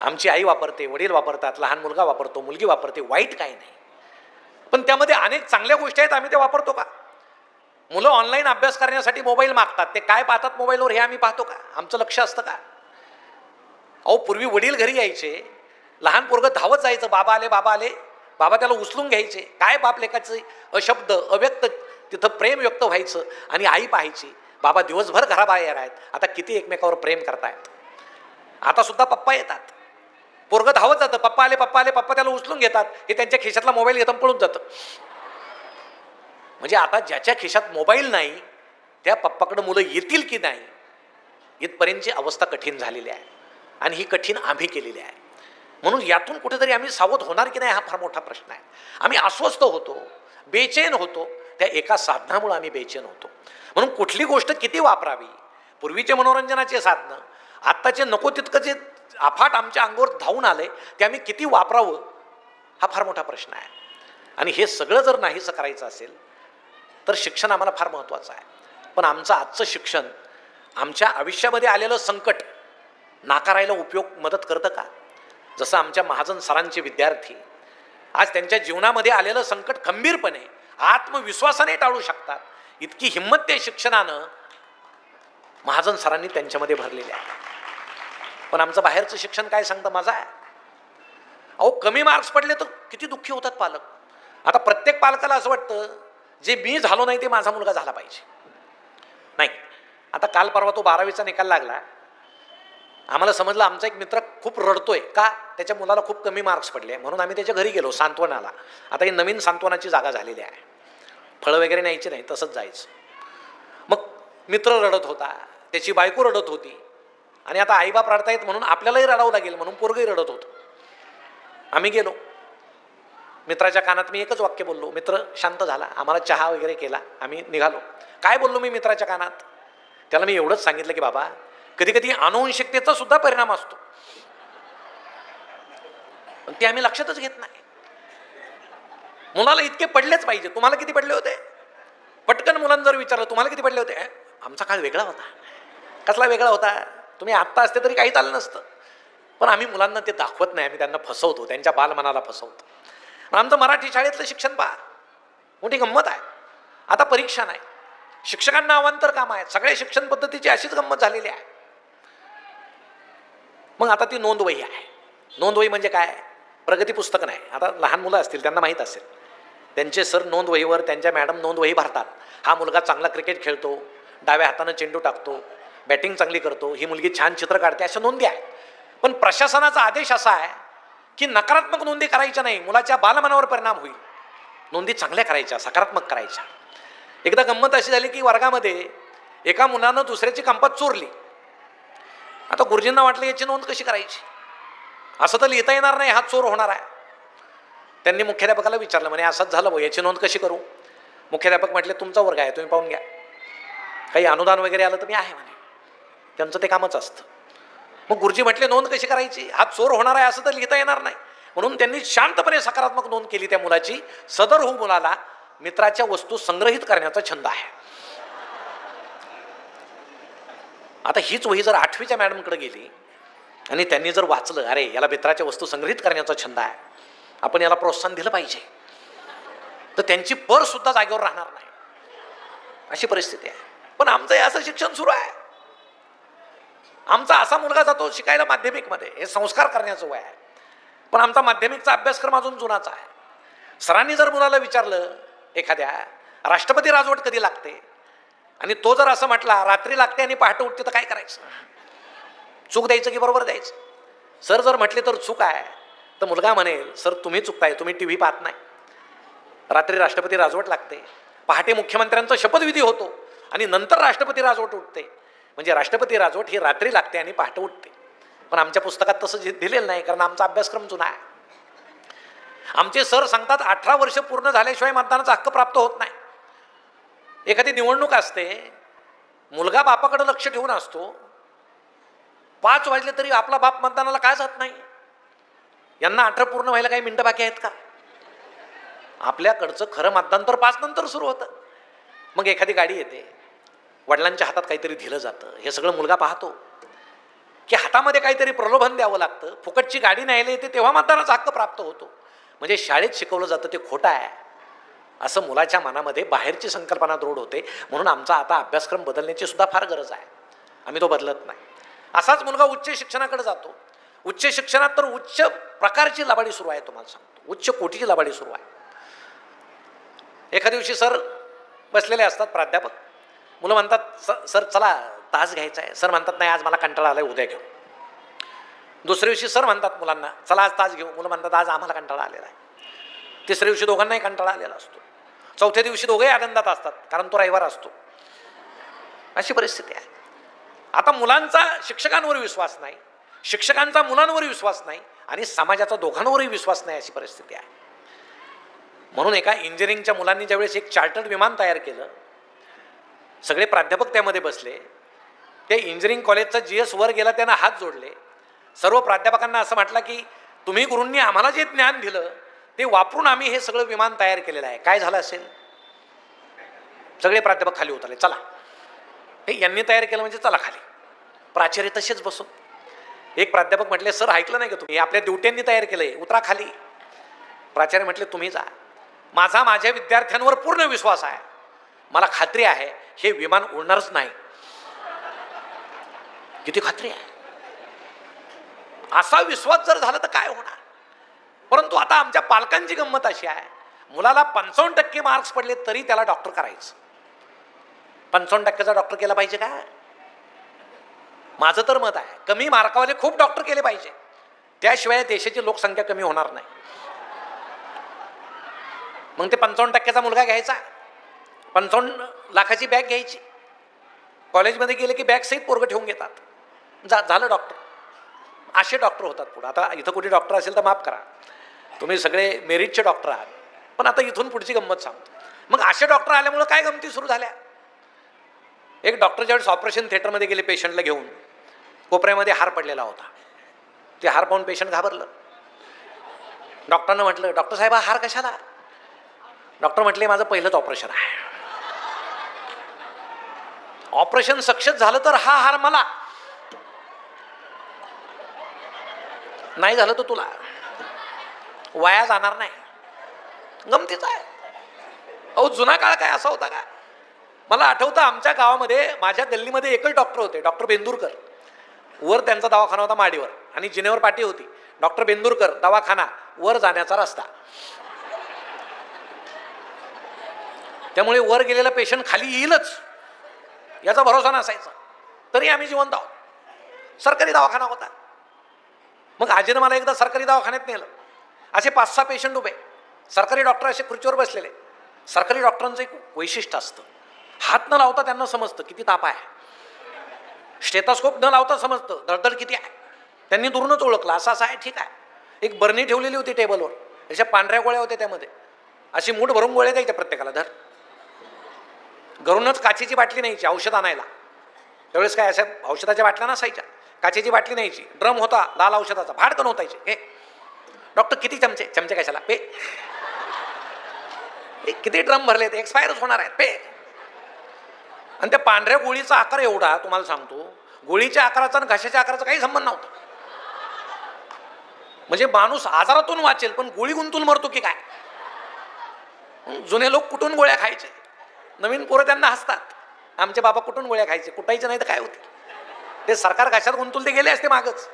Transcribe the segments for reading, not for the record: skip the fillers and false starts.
आमची आई वापरते, वडील वापरतात, लहान मुलगा वापरतो, मुलगी वापरते, वाईट काही नाही. पण त्यामध्ये अनेक चांगल्या गोष्टी आहेत, आम्ही ते वापरतो का? मुलं ऑनलाईन अभ्यास करण्यासाठी मोबाईल मागतात, ते काय पाहतात मोबाईलवर हे आम्ही पाहतो का? आमचं लक्ष असतं का? अहो, पूर्वी वडील घरी यायचे, लहान पोरगं धावत जायचं, बाबा आले बाबा आले, बाबा त्याला उचलून घ्यायचे, काय बाप लेकाचे अशब्द अव्यक्त तिथं प्रेम व्यक्त व्हायचं. आणि आई पाहायची, बाबा दिवसभर घराबाहेर आहेत, आता किती एकमेकावर प्रेम करतायत. आता सुद्धा पप्पा येतात, पोरगं धावत जातं, पप्पा आले पप्पा आले, पप्पा त्याला उचलून घेतात, हे त्यांच्या खिशातला मोबाईल घेऊन पळून जातं. म्हणजे आता ज्याच्या खिशात मोबाईल नाही त्या पप्पाकडे मुलं येतील की नाही इथपर्यंतची अवस्था कठीण झालेली आहे. आणि ही कठीण आम्ही केलेली आहे. म्हणून यातून कुठेतरी आम्ही सावध होणार की नाही हा फार मोठा प्रश्न आहे. आम्ही अस्वस्थ होतो, बेचैन होतो, त्या एका साधनामुळे आम्ही बेचैन होतो. म्हणून कुठली गोष्ट किती वापरावी, पूर्वीचे मनोरंजनाचे साधनं आत्ताचे नको तितकं जे अफाट आमच्या अंगावर धावून आले ते आम्ही किती वापरावं हा फार मोठा प्रश्न आहे. आणि हे सगळं जर नाहीसं करायचं असेल तर शिक्षण आम्हाला फार महत्त्वाचं आहे. पण आमचं आजचं शिक्षण आमच्या आयुष्यामध्ये आलेलं संकट नाकारायला उपयोग मदत करतं का? जसं आमच्या महाजन सरांचे विद्यार्थी आज त्यांच्या जीवनामध्ये आलेलं संकट खंबीरपणे आत्मविश्वासाने टाळू शकतात, इतकी हिंमत त्या शिक्षणानं महाजन सरांनी त्यांच्यामध्ये भरलेली आहे. पण आमचं बाहेरचं शिक्षण काय सांगतं? माझं आहे. अहो, कमी मार्क्स पडले तर किती दुःखी होतात पालक. आता प्रत्येक पालकाला असं वाटतं जे मी झालो नाही ते माझा मुलगा झाला पाहिजे. नाही, आता काल परवा तो 12वीचा निकाल लागला, आम्हाला समजलं आमचा एक मित्र खूप रडतोय का, त्याच्या मुलाला खूप कमी मार्क्स पडले, म्हणून आम्ही त्याच्या घरी गेलो सांत्वनाला. आता ही नवीन सांत्वनाची जागा झालेली आहे, फळं वगैरे न्यायची नाही, तसंच जायचं. मग मित्र रडत होता, त्याची बायको रडत होती, आणि आता आईबाप रडतायत म्हणून आपल्यालाही रडावं लागेल म्हणून पोरगंही रडत होतं. आम्ही गेलो, मित्राच्या कानात मी एकच वाक्य बोललो, मित्र शांत झाला, आम्हाला चहा वगैरे केला, आम्ही निघालो. काय बोललो मी मित्राच्या कानात? त्याला मी एवढंच सांगितलं की बाबा, कधी कधी अनुवंशिकतेचा सुद्धा परिणाम असतो, पण ते आम्ही लक्षातच घेत नाही. मुलाला इतके पडलेच पाहिजे. तुम्हाला किती पडले होते? पटकन मुलांना जर विचारलं तुम्हाला किती पडले होते, आमचा काळ वेगळा होता. कसला वेगळा होता? तुम्ही आत्ता असते तरी काही चाललं नसतं. पण आम्ही मुलांना ते दाखवत नाही, आम्ही त्यांना फसवतो, त्यांच्या बालमनाला फसवतो. आमचं मराठी शाळेतलं शिक्षण पहा, मोठी गंमत आहे. आता परीक्षा नाही, शिक्षकांना अवांतर काम आहे, सगळ्या शिक्षण पद्धतीची अशीच गंमत झालेली आहे. मग आता ती नोंदवही आहे. नोंदवही म्हणजे काय? प्रगती पुस्तक नाही. आता लहान मुलं असतील त्यांना माहीत असेल, त्यांचे सर नोंदवहीवर त्यांच्या मॅडम नोंदवही भरतात. हा मुलगा चांगला क्रिकेट खेळतो, डाव्या हातानं चेंडू टाकतो, बॅटिंग चांगली करतो, ही मुलगी छान चित्र काढते, अशा नोंदी आहेत. पण प्रशासनाचा आदेश असा आहे की नकारात्मक नोंदी करायच्या नाही, मुलाच्या बालमनावर परिणाम होईल. नोंदी चांगल्या करायच्या, सकारात्मक करायच्या. एकदा गंमत अशी झाली की वर्गामध्ये एका मुलानं दुसऱ्याची कंपास चोरली. आता गुरुजींना वाटलं याची नोंद कशी करायची, असं तर लिहिता येणार नाही, हा चोर होणार आहे. त्यांनी मुख्याध्यापकाला विचारलं, म्हणे असंच झालं भाऊ, याची नोंद कशी करू? मुख्याध्यापक म्हटले तुमचा वर्ग आहे, तुम्ही पाहून घ्या, काही अनुदान वगैरे आलं तर मी आहे म्हणे, त्यांचं ते कामच असतं. मग गुरुजी म्हटले नोंद कशी करायची, हा चोर होणार आहे असं तर लिहिता येणार नाही. म्हणून त्यांनी शांतपणे सकारात्मक नोंद केली त्या मुलाची. सदर हो मुलाला मित्राच्या वस्तू संग्रहित करण्याचा छंद आहे. आता हीच वही जर 8वीच्या मॅडमकडे गेली आणि त्यांनी जर वाचलं, अरे याला मित्राच्या वस्तू संग्रहित करण्याचा छंद आहे, आपण याला प्रोत्साहन दिलं पाहिजे, तर त्यांची पर्स सुद्धा जागेवर राहणार नाही, अशी परिस्थिती आहे. पण आमचं हे असं शिक्षण सुरू आहे. आमचा असा मुलगा जातो शिकायला माध्यमिकमध्ये, हे संस्कार करण्याचं वय आहे, पण आमचा माध्यमिकचा अभ्यासक्रम अजून जुनाचा आहे. सरांनी जर मुलाला विचारलं एखाद्या, राष्ट्रपती राजवट कधी लागते, आणि तो जर असं म्हटला रात्री लागते आणि पहाटे उठते, तर काय करायचं? चूक द्यायचं की बरोबर द्यायचं? सर जर म्हटले तर चूक आहे, तर मुलगा म्हणेल सर तुम्ही चुकताय, तुम्ही टी व्ही पाहत नाही. रात्री राष्ट्रपती राजवट लागते, पहाटे मुख्यमंत्र्यांचा शपथविधी होतो, आणि नंतर राष्ट्रपती राजवट उठते. म्हणजे राष्ट्रपती राजवट ही रात्री लागते आणि पहाटे उठते. पण आमच्या पुस्तकात तसं दिलेलं नाही, कारण आमचा अभ्यासक्रम जुना आहे. आमचे सर सांगतात 18 वर्ष पूर्ण झाल्याशिवाय मतदानाचा हक्क प्राप्त होत नाही. एखादी निवडणूक असते, मुलगा बापाकडे लक्ष ठेवून असतो, 5 वाजले तरी आपला बाप मतदानाला काय जात नाही? यांना 18 पूर्ण व्हायला काही मिनिटं बाकी आहेत का? आपल्याकडचं खरं मतदान तर 5 नंतर सुरू होतं. मग एखादी गाडी येते, वडिलांच्या हातात काहीतरी दिलं जातं, हे सगळं मुलगा पाहतो. की हातामध्ये काहीतरी प्रलोभन द्यावं लागतं, फुकटची गाडी न्यायला येते तेव्हा मतदानाचा हक्क प्राप्त होतो. म्हणजे शाळेत शिकवलं जातं ते खोटं आहे असं मुलाच्या मनामध्ये बाहेरची संकल्पना दृढ होते. म्हणून आमचा आता अभ्यासक्रम बदलण्याची सुद्धा फार गरज आहे. आम्ही तो बदलत नाही. असाच मुलगा उच्च शिक्षणाकडे जातो. उच्च शिक्षणात तर उच्च प्रकारची लबाडी सुरू आहे. तुम्हाला सांगतो, उच्च कोटीची लबाडी सुरू आहे. एका दिवशी सर बसलेले असतात, प्राध्यापक. मुलं म्हणतात सर चला तास घ्यायचा आहे. सर म्हणतात नाही आज मला कंटाळा आलाय, उद्या घेऊ. दुसऱ्या दिवशी सर म्हणतात मुलांना चला आज तास घेऊ. मुलं म्हणतात आज आम्हाला कंटाळा आलेला आहे. तिसऱ्या दिवशी दोघांनाही कंटाळा आलेला असतो. चौथ्या दिवशी दोघेही आनंदात असतात कारण तो रविवार असतो. अशी परिस्थिती आहे. आता मुलांचा शिक्षकांवर विश्वास नाही, शिक्षकांचा मुलांवर विश्वास नाही आणि समाजाचा दोघांवरही विश्वास नाही, अशी परिस्थिती आहे. म्हणून एका इंजिनिअरिंगच्या मुलांनी ज्यावेळेस एक चार्टर्ड विमान तयार केलं, सगळे प्राध्यापक त्यामध्ये बसले. ते इंजिनिअरिंग कॉलेजचा GS वर गेला, त्यानं हात जोडले. सर्व प्राध्यापकांना असं म्हटलं की तुम्ही गुरूंनी आम्हाला जे ज्ञान दिलं ते वापरून आम्ही हे सगळं विमान तयार केलेलं आहे. काय झालं असेल? सगळे प्राध्यापक खाली उतरले. चला हे यांनी तयार केलं म्हणजे चला खाली. प्राचार्य तसेच बसून. एक प्राध्यापक म्हटले सर ऐकलं नाही का तुम्ही, आपल्या ड्युट्यांनी तयार केलंय, उतरा खाली. प्राचार्य म्हटले तुम्ही जा. माझ्या विद्यार्थ्यांवर पूर्ण विश्वास आहे, मला खात्री आहे हे विमान उडणारच नाही. किती खात्री आहे? असा विश्वास जर झाला तर काय होणार? परंतु आता आमच्या पालकांची गंमत अशी आहे, मुलाला 55% मार्क्स पडले तरी त्याला डॉक्टर करायचं. 55% डॉक्टर केला पाहिजे का? माझं तर मत आहे कमी मार्कावाले खूप डॉक्टर केले पाहिजे, त्याशिवाय देशाची लोकसंख्या कमी होणार नाही. मग ते 55%चा मुलगा घ्यायचा, 55 लाखाची बॅग घ्यायची, कॉलेजमध्ये गेले की बॅग सहित पोरगं ठेवून घेतात, झालं डॉक्टर. असे डॉक्टर होतात पुढे. आता इथं कुठे डॉक्टर असेल तर माफ करा, तुम्ही सगळे मेरिटचे डॉक्टर आहात, पण आता इथून पुढची गंमत सांगतो. मग असे डॉक्टर आल्यामुळे काय गमती सुरू झाल्या. एक डॉक्टर ज्यावेळेस ऑपरेशन थिएटरमध्ये गेले पेशंटला घेऊन, कोपऱ्यामध्ये हार पडलेला होता. ते हार पाहून पेशंट घाबरलं. डॉक्टरनं म्हटलं डॉक्टर साहेब हा हार कशाला? डॉक्टर म्हटले माझं पहिलंच ऑपरेशन आहे, ऑपरेशन सक्सेस झालं तर हा हार मला, नाही झालं तर तुला, वाया जाणार नाही. गमतीच आहे. अहो जुना काळ काय असा होता का? मला आठवतं आमच्या गावामध्ये माझ्या गल्लीमध्ये एकच डॉक्टर होते, डॉक्टर बेंदूरकर. वर त्यांचा दवाखाना होता माडीवर आणि जिनेवर पाटी होती, डॉक्टर बेंदूरकर दवाखाना, वर जाण्याचा रस्ता. त्यामुळे वर गेलेला पेशंट खाली येईलच याचा भरोसा नसायचा, तरी आम्ही जिवंत आहोत. सरकारी दवाखाना होता. मग आजीनं मला एकदा सरकारी दवाखान्यात नेलं. असे 5-6 पेशंट उभे, सरकारी डॉक्टर असे खुर्चीवर बसलेले. सरकारी डॉक्टरांचं एक वैशिष्ट्य असतं, हात न लावता त्यांना समजतं किती ताप आहे, स्टेथोस्कोप न लावता समजतं धडधड किती आहे. त्यांनी दुरूनच ओळखलं असं असं आहे, ठीक आहे. एक बरणी ठेवलेली होती टेबलवर, अशा पांढऱ्या गोळ्या होत्या, त्यामध्ये अशी मूठ भरून गोळ्या द्यायच्या प्रत्येकाला. धर घरूनच काचेची बाटली न्यायची औषध आणायला. त्यावेळेस काय अशा औषधाच्या बाटल्या नसायच्या, काचेची बाटली न्यायची, ड्रम होता लाल औषधाचा, भाडकन होतायचे. हे डॉक्टर किती चमचे, चमचे कशाला, पे किती ड्रम भरले, ते एक्सपायरच होणार आहेत, पे. आणि त्या पांढऱ्या गोळीचा आकार एवढा, तुम्हाला सांगतो गोळीच्या आकाराचा आणि घशाच्या आकाराचा काही संबंध नव्हता. म्हणजे माणूस आजारातून वाचेल पण गोळी गुंतून मरतो की काय. जुने लोक कुठून गोळ्या खायचे, नवीन पोरं त्यांना हसतात, आमचे बाबा कुठून गोळ्या खायचे, कुटायचे नाही तर काय होते. ते सरकार घशात गुंतून ते गेले असते मागच.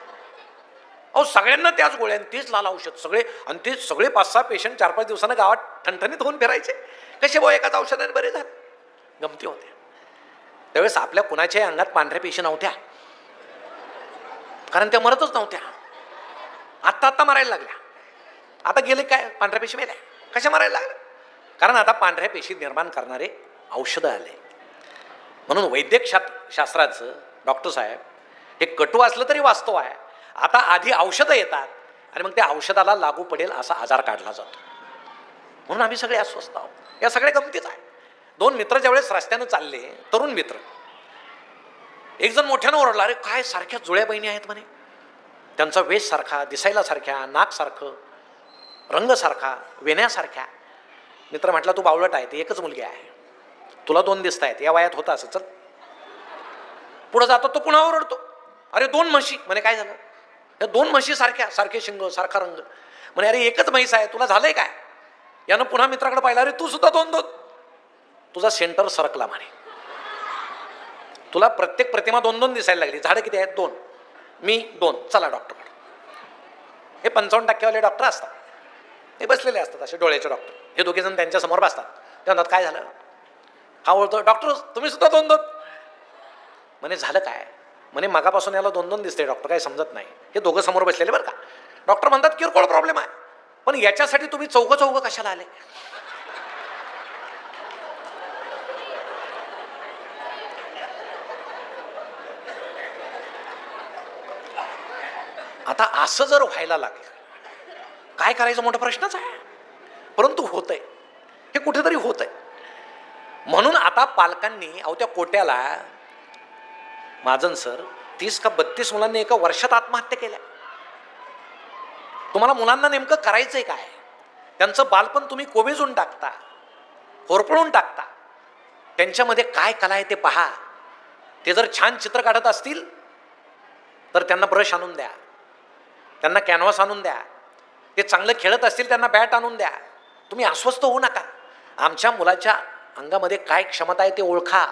अहो सगळ्यांना त्याच गोळ्या, तेच लाल औषध सगळे, आणि ते सगळे 5-6 पेशंट 4-5 दिवसानं गावात ठणठणीत होऊन फिरायचे. कसे भाऊ एकाच औषधाने बरे झाले. गमती होत्या. त्यावेळेस आपल्या कुणाच्याही अंगात पांढऱ्या पेशी नव्हत्या, कारण त्या मरतच नव्हत्या. आत्ता मरायला लागल्या. आता गेले काय, पांढऱ्या पेशी मेल्या. कशा मरायला लागल्या? कारण आता पांढऱ्या पेशी निर्माण करणारे औषधं आले. म्हणून वैद्यक शास्त्राचं डॉक्टर साहेब हे कटू असलं तरी वास्तव आहे. आता आधी औषधं येतात आणि मग त्या औषधाला लागू पडेल असा आजार काढला जातो. म्हणून आम्ही सगळे अस्वस्थ आहोत. या सगळ्या गमतीच आहे. 2 मित्र ज्यावेळेस रस्त्यानं चालले, तरुण मित्र, एक जण मोठ्यानं ओरडला, अरे काय सारख्या जुळ्या बहिणी आहेत म्हणे, त्यांचा वेश सारखा, दिसायला सारख्या, नाक सारखं, रंग सारखा, वेण्यासारख्या. मित्र म्हटला तू बावळट आहे, ती एकच मुलगी आहे, तुला 2 दिसत आहेत, या वयात होता असं, चल. पुढे जातो तो पुन्हा ओरडतो, अरे 2 म्हशी. म्हणे काय झालं? या 2 म्हशी सारख्या, सारखे शिंग, सारखा रंग. म्हणे अरे एकच म्हैस आहे, तुला झालंय काय? यानं पुन्हा मित्राकडे पाहिलं, अरे तू सुद्धा 2-2. तुझा सेंटर सरकला म्हणे, तुला प्रत्येक प्रतिमा 2-2 दिसायला लागली. झाडं किती आहेत? 2. मी 2. चला डॉक्टरकडे. हे 55% डॉक्टर असतात, हे बसलेले असतात असे डोळ्याचे डॉक्टर. हे दोघे जण त्यांच्या समोर बसतात. ते म्हणतात काय झालं? हा ओळखतो, डॉक्टर तुम्ही सुद्धा 2-2. म्हणे झालं काय? म्हणे मगापासून याला 2-2 दिसते डॉक्टर, काही समजत नाही. हे दोघं समोर बसलेले बरं का. डॉक्टर म्हणतात किरकोळ प्रॉब्लेम आहे, पण याच्यासाठी तुम्ही चौघं कशाला आले? आता असं जर व्हायला लागलं काय करायचं मोठा प्रश्नच आहे. परंतु होतंय, हे कुठेतरी होतंय. म्हणून आता पालकांनी अहो त्या कोट्याला महाजन सर 30 का 32 मुलांनी एका वर्षात आत्महत्या केल्या. तुम्हाला मुलांना नेमकं करायचंय काय? त्यांचं बालपण तुम्ही कोमेजून टाकता, होरपळून टाकता. त्यांच्यामध्ये काय कला आहे ते पहा. ते जर छान चित्र काढत असतील तर त्यांना ब्रश आणून द्या, त्यांना कॅनव्हास आणून द्या. ते चांगलं खेळत असतील त्यांना बॅट आणून द्या. तुम्ही अस्वस्थ होऊ नका. आमच्या मुलाच्या अंगामध्ये काय क्षमता आहे ते ओळखा.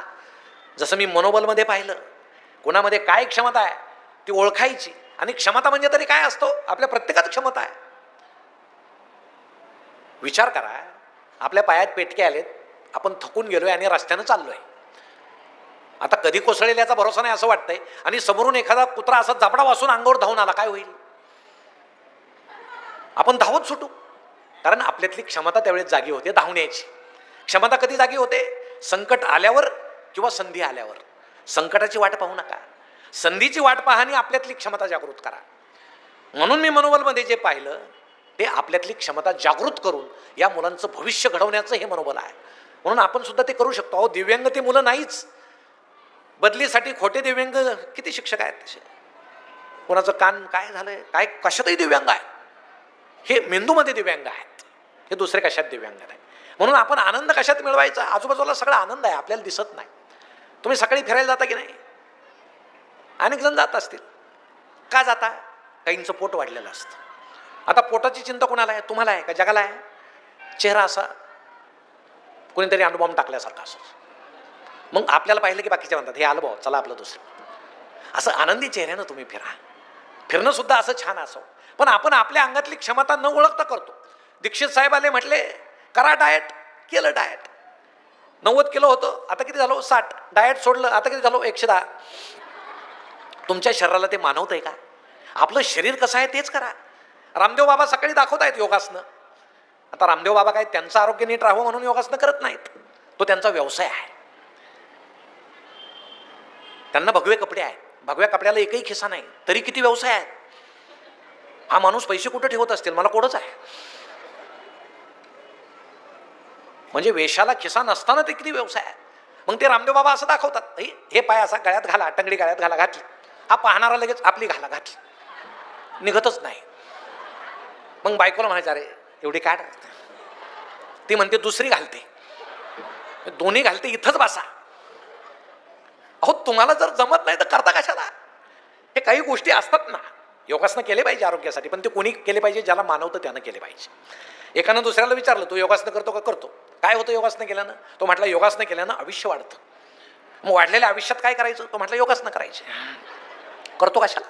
जसं मी मनोबलमध्ये पाहिलं, कोणामध्ये काय क्षमता आहे ती ओळखायची. आणि क्षमता म्हणजे तरी काय असतो? आपल्या प्रत्येकात क्षमता आहे. विचार करा, आपल्या पायात पेटके आलेत, आपण थकून गेलोय आणि रस्त्यानं चाललोय. आता कधी कोसळेल याचा भरोसा नाही असं वाटतंय. आणि समोरून एखादा कुत्रा असा झापडा वासून अंगावर धावून आला, काय होईल? आपण धावत सुटू, कारण आपल्यातली क्षमता त्यावेळेस जागी होते धावण्याची. क्षमता कधी जागी होते? संकट आल्यावर किंवा संधी आल्यावर. संकटाची वाट पाहू नका, संधीची वाट पहा आणि आपल्यातली क्षमता जागृत करा. म्हणून मी मनोबलमध्ये जे पाहिलं ते आपल्यातली क्षमता जागृत करून या मुलांचं भविष्य घडवण्याचं हे मनोबल आहे. म्हणून आपण सुद्धा ते करू शकतो. अहो दिव्यांग ते मुलं नाहीच. बदलीसाठी खोटे दिव्यांग किती शिक्षक आहेत तसे. कोणाचं कान काय झालंय, काय कशातही दिव्यांग आहे. हे मेंदूमध्ये दिव्यांग आहेत, हे दुसरे कशात दिव्यांग नाही. म्हणून आपण आनंद कशात मिळवायचा? आजूबाजूला सगळा आनंद आहे, आपल्याला दिसत नाही. तुम्ही सकाळी फिरायला जाता की नाही? अनेक जण जात असतील. का जाता? काहींचं पोट वाढलेलं असतं. आता पोटाची चिंता कोणाला आहे? तुम्हाला आहे का जगाला आहे? चेहरा असा कोणीतरी अणुबॉम्ब टाकल्यासारखा असं. मग आपल्याला पाहिलं की बाकीचे म्हणतात हे आलं भाऊ, चला आपलं दुसरं. असं आनंदी चेहऱ्यानं तुम्ही फिरा. फिरणं सुद्धा असं छान असो. पण आपण आपल्या अंगातली क्षमता न ओळखता करतो. दीक्षित साहेब आले, म्हटले करा डाएट, केलं डाएट. 90 किलो होतं, आता किती झालो? 60. डाएट सोडलं, आता किती झालो? 110. तुमच्या शरीराला ते मानवत आहे का? आपलं शरीर कसं आहे तेच करा. रामदेव बाबा सकाळी दाखवत आहेत योगासनं. आता रामदेव बाबा काय त्यांचं आरोग्य नीट राहावं म्हणून योगासनं करत नाहीत, तो त्यांचा व्यवसाय आहे. त्यांना भगवे कपडे आहेत, भगव्या कपड्याला एकही खिसा नाही, तरी किती व्यवसाय आहेत. हा माणूस पैसे कुठे ठेवत असतील, मला कोडच आहे. म्हणजे वेशाला खिसा नसताना ते किती व्यवसाय आहे. मग ते रामदेव बाबा असं दाखवतात, हे पाय असा गळ्यात घाला, टंगडी गळ्यात घाला, घातली. हा पाहणारा लगेच आपली घाला घातली, निघतच नाही. मग बायकोला म्हणायचं अरे एवढी काढ, ती म्हणते दुसरी घालते, दोन्ही घालते, इथंच बसा. अहो तुम्हाला जर जमत नाही तर करता कशाला? हे काही गोष्टी असतात ना. योगासनं केले पाहिजे आरोग्यासाठी, पण ते कोणी केले पाहिजे? ज्याला मानवतं त्यानं केले पाहिजे. एकानं दुसऱ्याला विचारलं तू योगासनं करतो का? करतो. काय होतं योगासनं केल्यानं? तो म्हटला योगासनं केल्यानं आयुष्य वाढतं. मग वाढलेल्या आयुष्यात काय करायचं? तो म्हटला योगासनं करायचे. करतो कशाला?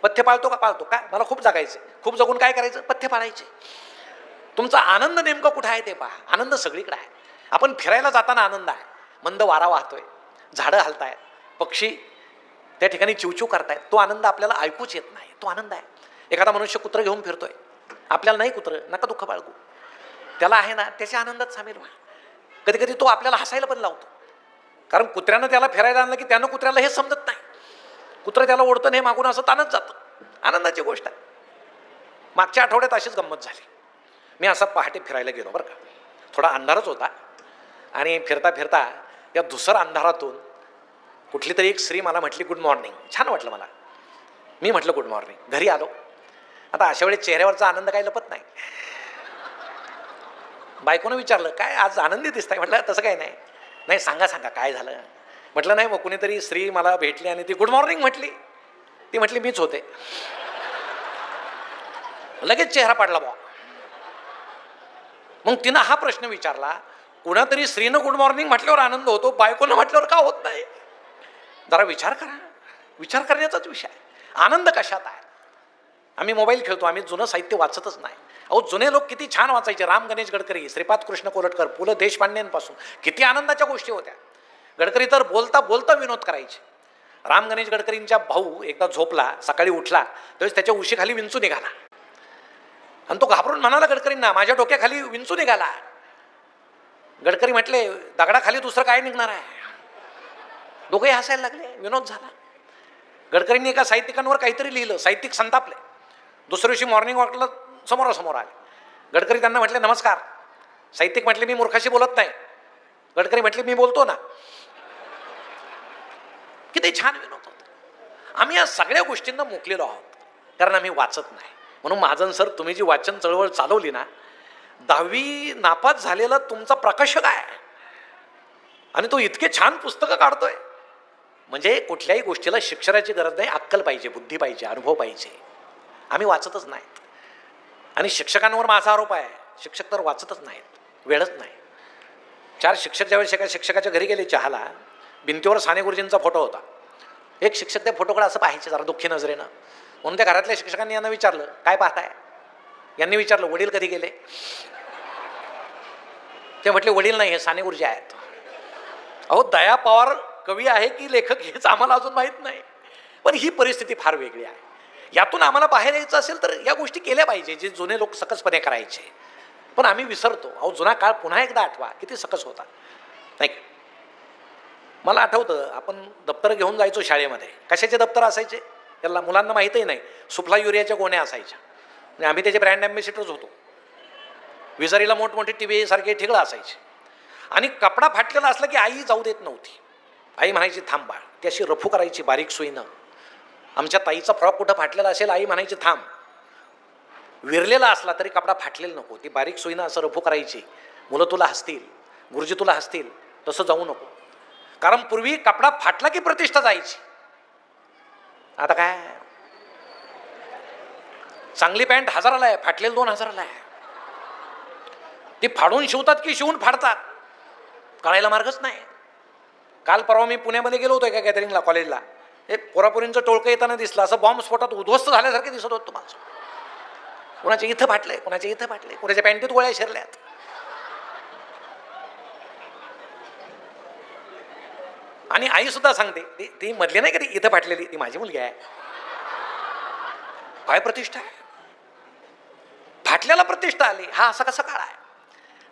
पथ्य पाळतो का? पाळतो. काय मला खूप जगायचे, खूप जगून काय करायचं? पथ्य पाळायचे. तुमचा आनंद नेमका कुठं आहे ते पहा. आनंद सगळीकडे आहे. आपण फिरायला जाताना आनंद आहे, मंद वारा वाहतोय, झाडं हलतायत, पक्षी त्या ठिकाणी चिवचिव करतायत, तो आनंद आपल्याला ऐकूच येत नाही, तो आनंद आहे. एखादा मनुष्य कुत्रं घेऊन फिरतोय, आपल्याला नाही कुत्रं, नका दुःख बाळगू, त्याला आहे ना, त्याच्या आनंदात सामील व्हा. कधी कधी तो आपल्याला हसायला पण लावतो, कारण कुत्र्यानं त्याला फिरायला आणलं की त्यानं कुत्र्याला हे समजत नाही, कुत्रं त्याला ओढतं हे मागून असं ताणत जातं. आनंदाची गोष्ट आहे. मागच्या आठवड्यात अशीच गंमत झाली. मी असा पहाटे फिरायला गेलो बरं का, थोडा अंधारच होता, आणि फिरता फिरता या धुसर अंधारातून कुठली तरी एक स्त्री मला म्हटली गुड मॉर्निंग. छान वाटलं मला. मी म्हटलं गुड मॉर्निंग. घरी आलो. आता अशा वेळी चेहऱ्यावरचा आनंद काही लपत नाही. बायकोनं विचारलं काय आज आनंदी दिसताय? म्हटलं तसं काही नाही. नाही सांगा सांगा काय झालं? म्हटलं नाही मग कुणीतरी स्त्री मला भेटली आणि ती गुड मॉर्निंग म्हटली. ती म्हटली मीच होते. लगेच चेहरा पाडला बा. मग तिनं हा प्रश्न विचारला, कुणातरी स्त्रीनं गुड मॉर्निंग म्हटल्यावर आनंद होतो, बायकोनं म्हटल्यावर का होत नाही? जरा विचार करा. विचार करण्याचाच विषय आहे. आनंद कशात आहे? आम्ही मोबाईल खेळतो, आम्ही जुनं साहित्य वाचतच नाही. अहो जुने लोक किती छान वाचायचे. राम गणेश गडकरी, श्रीपाद कृष्ण कोलटकर, पु ल देशपांडेंपासून किती आनंदाच्या गोष्टी होत्या. गडकरी तर बोलता बोलता विनोद करायचे. राम गणेश गडकरींच्या भाऊ एकदा झोपला, सकाळी उठला त्यावेळेस त्याच्या उशीखाली विंचू निघाला आणि तो घाबरून म्हणाला गडकरींना, माझ्या डोक्याखाली विंचू निघाला. गडकरी म्हटले, दगडाखाली दुसरं काय निघणार आहे? दोघेही हसायला लागले, विनोद झाला. गडकरींनी एका साहित्यिकांवर काहीतरी लिहिलं, साहित्यिक संतापले. दुसऱ्या दिवशी मॉर्निंग वॉकला समोरासमोर आले. गडकरी त्यांना म्हटले, नमस्कार. साहित्यिक म्हटले, मी मूर्खाशी बोलत नाही. गडकरी म्हटले, मी बोलतो ना. किती छान विनोद होता. आम्ही या सगळ्या गोष्टींना मुकलेलो आहोत कारण आम्ही वाचत नाही. म्हणून महाजन सर, तुम्ही जी वाचन चळवळ चालवली ना, 10वी नापास झालेला तुमचा प्रकाशक आहे आणि तो इतके छान पुस्तकं काढतोय. म्हणजे कुठल्याही गोष्टीला शिक्षणाची गरज नाही, अक्कल पाहिजे, बुद्धी पाहिजे, अनुभव पाहिजे. आम्ही वाचतच नाहीत. आणि शिक्षकांवर माझा आरोप आहे, शिक्षक तर वाचतच नाहीत, वेळच नाही. 4 शिक्षक ज्यावेळेस एका शिक्षकाच्या घरी गेले चहाला, भिंतीवर साने गुरुजींचा फोटो होता. एक शिक्षक त्या फोटोकडे असं पाहायचे जरा दुःखी नजरेनं. म्हणून त्या घरातल्या शिक्षकांनी यांना विचारलं, काय पाहताय? यांनी विचारलं, वडील कधी गेले? ते म्हटले, वडील नाही, हे साने गुरुजी आहेत. अहो, दया पवार कवी आहे की लेखक हेच आम्हाला अजून माहीत नाही. पण ही परिस्थिती फार वेगळी आहे. यातून आम्हाला बाहेर यायचं असेल तर या गोष्टी केल्या पाहिजे, जे जुने लोक सकसपणे करायचे. पण आम्ही विसरतो. अहो, जुना काळ पुन्हा एकदा आठवा, किती सकस होता नाही. मला आठवतं, आपण दप्तर घेऊन जायचो शाळेमध्ये. कशाचे दप्तर असायचे त्याला मुलांना माहीतही नाही. सुफला युरियाच्या गोण्या असायच्या आणि आम्ही त्याचे ब्रँड ॲम्बेसिडर्स होतो. विजारीला मोठमोठी टीव्ही सारखे ठिगळं असायचे. आणि कपडा फाटलेला असला की आई जाऊ देत नव्हती. आई म्हणायची, थांब बाळ. ती अशी रफू करायची बारीक सुईनं. आमच्या ताईचा फ्रॉक कुठं फाटलेला असेल, आई म्हणायची, थांब. विरलेला असला तरी कपडा फाटलेला नको. ती बारीक सुईनं असं रफू करायची. मुलं तुला हसतील, गुरुजी तुला हसतील, तसं जाऊ नको. कारण पूर्वी कपडा फाटला की प्रतिष्ठा जायची. आता काय, चांगली पॅन्ट 1000ला आहे, फाटलेली 2000ला आहे. ती फाडून शिवतात की शिवून फाडतात, कळायला मार्गच नाही. काल परवा मी पुण्यामध्ये गेलो होतो एका गॅदरिंगला, कॉलेजला. एक पोरापोरींचं टोळकं येताना दिसलं. असं बॉम्ब स्फोटात उद्ध्वस्त झाल्यासारखे दिसत होतं माणसं. कोणाच्या इथं फाटले, कोणाच्या इथं फाटले, कोणाच्या पॅन्टीत गोळ्या शिरल्यात. आणि आई सुद्धा सांगते, ती मधली नाही का, ती इथं फाटलेली, ती माझी मुलगी आहे. काय प्रतिष्ठा आहे? फाटल्याला प्रतिष्ठा आली. हा असा कसा काळ आहे?